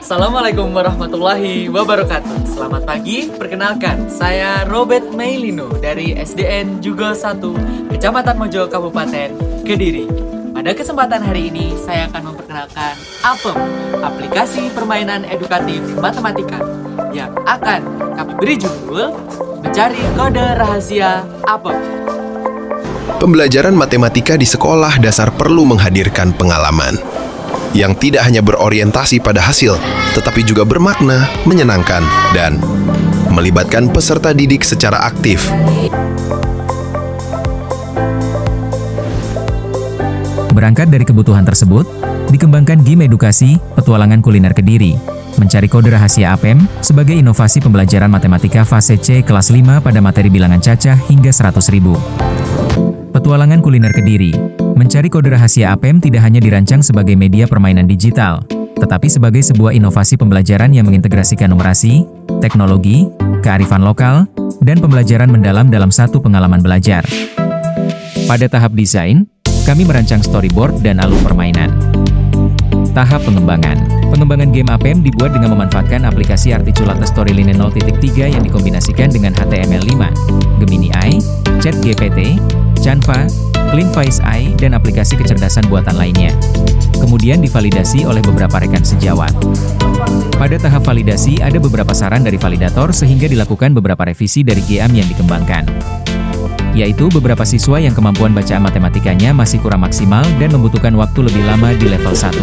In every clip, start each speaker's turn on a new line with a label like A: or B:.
A: Assalamualaikum warahmatullahi wabarakatuh. Selamat pagi, perkenalkan saya Robert Meilino dari SDN Jugel 1, Kecamatan Mojo, Kabupaten Kediri. Pada kesempatan hari ini saya akan memperkenalkan APEM, aplikasi permainan edukatif matematika, yang akan kami beri judul Mencari Kode Rahasia APEM.
B: Pembelajaran matematika di sekolah dasar perlu menghadirkan pengalaman yang tidak hanya berorientasi pada hasil, tetapi juga bermakna, menyenangkan, dan melibatkan peserta didik secara aktif.
C: Berangkat dari kebutuhan tersebut, dikembangkan game edukasi Petualangan Kuliner Kediri, mencari kode rahasia APEM sebagai inovasi pembelajaran matematika fase C kelas 5 pada materi bilangan cacah hingga 100.000. Petualangan Kuliner Kediri, mencari kode rahasia APEM tidak hanya dirancang sebagai media permainan digital, tetapi sebagai sebuah inovasi pembelajaran yang mengintegrasikan numerasi, teknologi, kearifan lokal, dan pembelajaran mendalam dalam satu pengalaman belajar. Pada tahap desain, kami merancang storyboard dan alur permainan. Tahap pengembangan. Pengembangan game APEM dibuat dengan memanfaatkan aplikasi Articulate Storyline 0.3 yang dikombinasikan dengan HTML5, Gemini AI, ChatGPT, Canva, CleanVice AI, dan aplikasi kecerdasan buatan lainnya. Kemudian divalidasi oleh beberapa rekan sejawat. Pada tahap validasi ada beberapa saran dari validator sehingga dilakukan beberapa revisi dari GM yang dikembangkan. Yaitu beberapa siswa yang kemampuan bacaan matematikanya masih kurang maksimal dan membutuhkan waktu lebih lama di level 1.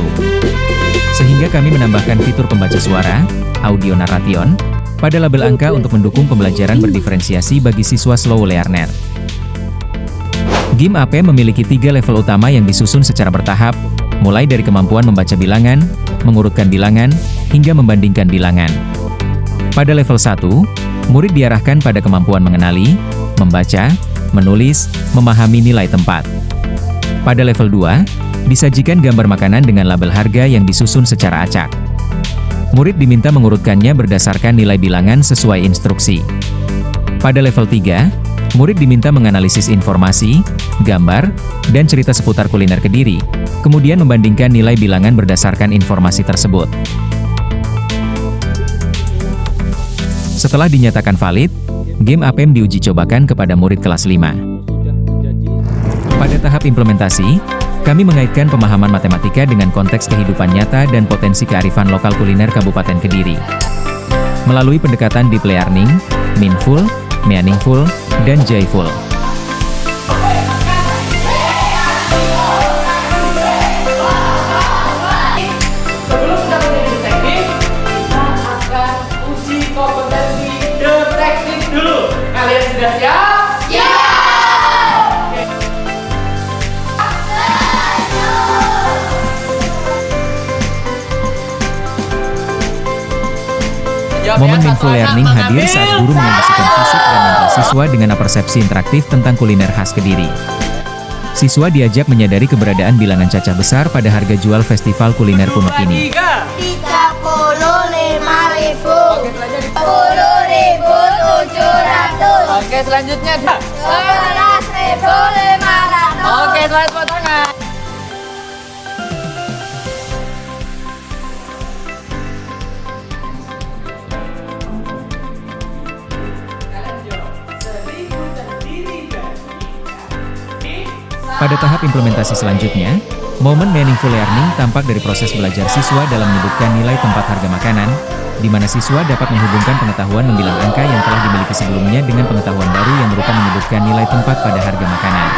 C: Sehingga kami menambahkan fitur pembaca suara, audio narration, pada label angka untuk mendukung pembelajaran berdiferensiasi bagi siswa slow learner. Game APEM memiliki 3 level utama yang disusun secara bertahap, mulai dari kemampuan membaca bilangan, mengurutkan bilangan, hingga membandingkan bilangan. Pada level 1, murid diarahkan pada kemampuan mengenali, membaca, menulis, memahami nilai tempat. Pada level 2, disajikan gambar makanan dengan label harga yang disusun secara acak. Murid diminta mengurutkannya berdasarkan nilai bilangan sesuai instruksi. Pada level 3, murid diminta menganalisis informasi, gambar, dan cerita seputar kuliner Kediri, kemudian membandingkan nilai bilangan berdasarkan informasi tersebut. Setelah dinyatakan valid, game APEM diuji cobakan kepada murid kelas 5. Pada tahap implementasi, kami mengaitkan pemahaman matematika dengan konteks kehidupan nyata dan potensi kearifan lokal kuliner Kabupaten Kediri. Melalui pendekatan deep learning, meaningful, meaningful, dan joyful.
A: Sebelum kita menjadi detektif, kita akan uji kompetensi detektif dulu. Kalian sudah siap?
C: Momen mindful learning hadir saat guru mengindikasikan fisik dan mental siswa dengan persepsi interaktif tentang kuliner khas Kediri. Siswa diajak menyadari keberadaan bilangan cacah besar pada harga jual festival kuliner kuno ini.
D: 35.000, 10.700.
A: Oke, selanjutnya.
D: 11.500.
A: Oke, selamat tepuk tangan.
C: Pada tahap implementasi selanjutnya, momen meaningful learning tampak dari proses belajar siswa dalam menyebutkan nilai tempat harga makanan, di mana siswa dapat menghubungkan pengetahuan membilang angka yang telah dimiliki sebelumnya dengan pengetahuan baru yang berupa menyebutkan nilai tempat pada harga makanan.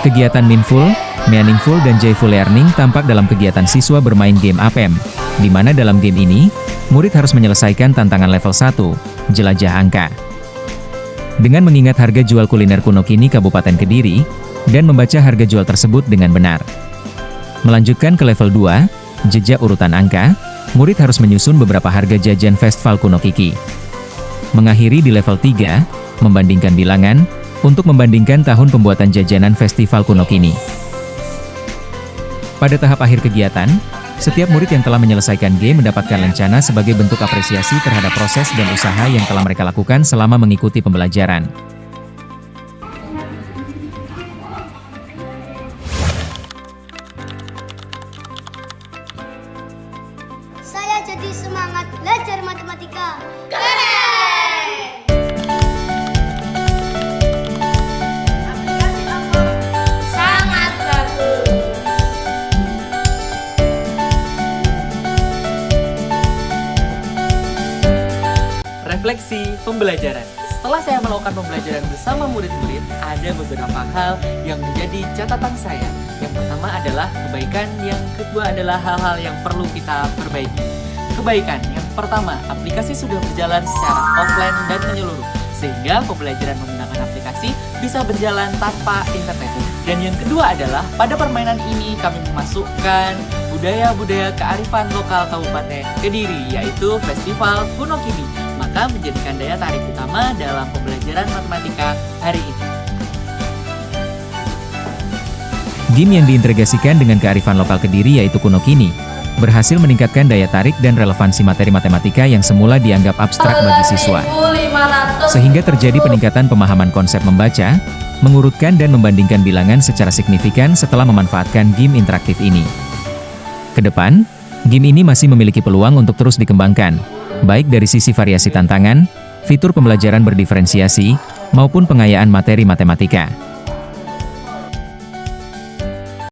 C: Kegiatan meaningful, dan joyful learning tampak dalam kegiatan siswa bermain game APEM, di mana dalam game ini, murid harus menyelesaikan tantangan level 1, jelajah angka. Dengan mengingat harga jual kuliner kuno kini Kabupaten Kediri, dan membaca harga jual tersebut dengan benar. Melanjutkan ke level 2, jejak urutan angka, murid harus menyusun beberapa harga jajan festival kuno Kiki. Mengakhiri di level 3, membandingkan bilangan, untuk membandingkan tahun pembuatan jajanan festival kuno kini. Pada tahap akhir kegiatan, setiap murid yang telah menyelesaikan game mendapatkan lencana sebagai bentuk apresiasi terhadap proses dan usaha yang telah mereka lakukan selama mengikuti pembelajaran.
D: semangat belajar matematika. Aplikasi apa? Sangat bagus.
A: Refleksi pembelajaran. Setelah saya melakukan pembelajaran bersama murid-murid, ada beberapa hal yang menjadi catatan saya. Yang pertama adalah kebaikan, yang kedua adalah hal-hal yang perlu kita perbaiki. Kebaikan, yang pertama, aplikasi sudah berjalan secara offline dan menyeluruh, sehingga pembelajaran menggunakan aplikasi bisa berjalan tanpa internet. Dan yang kedua adalah, pada permainan ini kami memasukkan budaya-budaya kearifan lokal Kabupaten Kediri, yaitu Festival Kuno Kini, maka menjadikan daya tarik utama dalam pembelajaran matematika hari ini.
C: Game yang diintegrasikan dengan kearifan lokal Kediri yaitu Kuno Kini, berhasil meningkatkan daya tarik dan relevansi materi matematika yang semula dianggap abstrak bagi siswa. Sehingga terjadi peningkatan pemahaman konsep membaca, mengurutkan dan membandingkan bilangan secara signifikan setelah memanfaatkan game interaktif ini. Kedepan, game ini masih memiliki peluang untuk terus dikembangkan, baik dari sisi variasi tantangan, fitur pembelajaran berdiferensiasi, maupun pengayaan materi matematika.